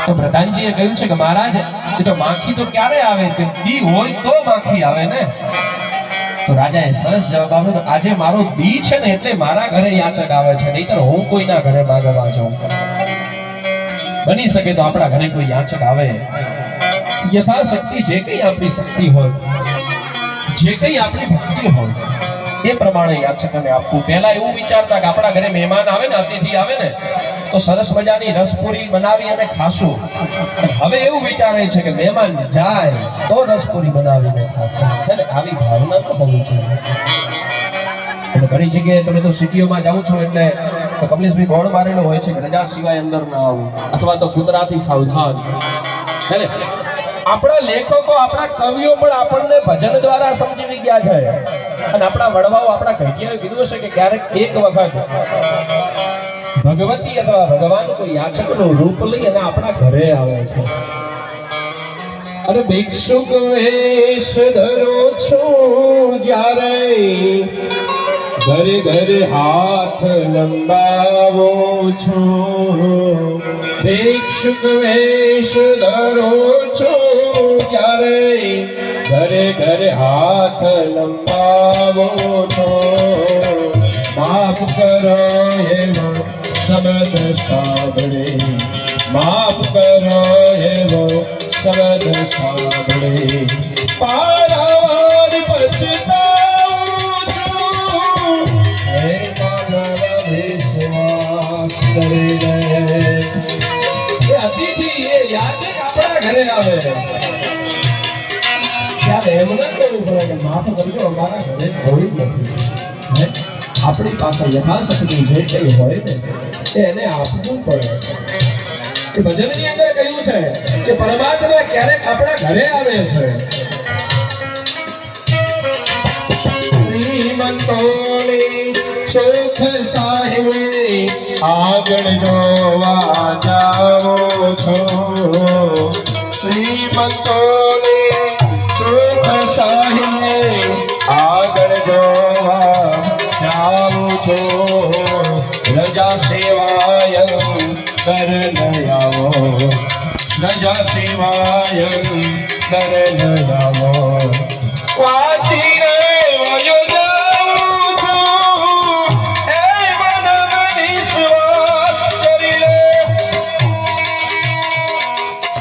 તો પ્રધાનજીએ કહ્યું છે કે મહારાજ એ તો માખી તો ક્યારે આવે કે દી હોય તો માખી આવે ને. તો રાજાએ સરસ જવાબ આપ્યો, આજે મારો દી છે ને એટલે મારા ઘરે યાચક આવે છે, નહીતર હું કોઈના ઘરે માંગવા જાઉં. બની શકે તો આપણા ઘરે કોઈ યાચક આવે, યથાશક્તિ જે કઈ આપણી શક્તિ હોય, જે કઈ આપણી ભક્તિ હોય એ પ્રમાણે યાચકને આપવું. પહેલા એવું વિચારતા કે આપણા ઘરે મહેમાન આવે ને, અતિથિ આવે ને તો સરસ મજાની રસપુરી બનાવી અને ખાશું. હવે એવું વિચારે છે કે મહેમાન જાય તો રસપુરી બનાવીને ખાશું. એટલે આવી ભાવના તો હોવી જોઈએ. અને ઘણી જગ્યાએ તમે તો સિટીઓમાં જાઓ છો એટલે કમલેશભાઈ બોર્ડ મારેલો હોય છે કે રજા સિવાય અંદર ના આવું, અથવા તો કૂતરાથી સાવધાન. હે ને? આપણા લેખકો, આપણા કવિઓ પણ આપણને ભજન દ્વારા સમજી ગયા છે. અને આપણા વડવાઓ, આપણા ઘટિયાએ કીધું હશે કે ક્યારેક એક વખત ભગવતી અથવા ભગવાન કોઈ યાચકનું રૂપ લઈ અને આપણા ઘરે આવે છે. અરે ભિક્ષુક વેશ ધરો છો જ્યારે, ઘરે ઘરે હાથ લંબાવો છો. ભિક્ષુક વેશ ધરો છો જ્યારે, ઘરે ઘરે હાથ લંબાવો છો. માફ કરો એવો શબ્દ સાંભળે, માફ કરો એવો શબ્દ સાંભળે. પારાવાર પછતાવું છું, હે માનવ વિશ્વાસ કરીને. એ અતિથિ, એ યાચક આપણા ઘરે આવે ત્યારે એમ ન કહેવું પડે કે માફ કરજો, અમારા ઘરે કોઈ નથી. આપણી પાસે યથાશક્તિ જે કઈ હોય ને એને આપવું પડે. એ ભજનની અંદર કહ્યું છે કે પરમાત્મા ક્યારેક આપણા ઘરે આવે છે. શ્રીમંતોની સુખ સાહેબ આગળ જોવા જાઓ છો. શ્રીમંતોની સુખ સાહેબ આગળ જોવા જાઉં છો. રજા સેવાય કર આવો, રજા સેવાય કર આવો.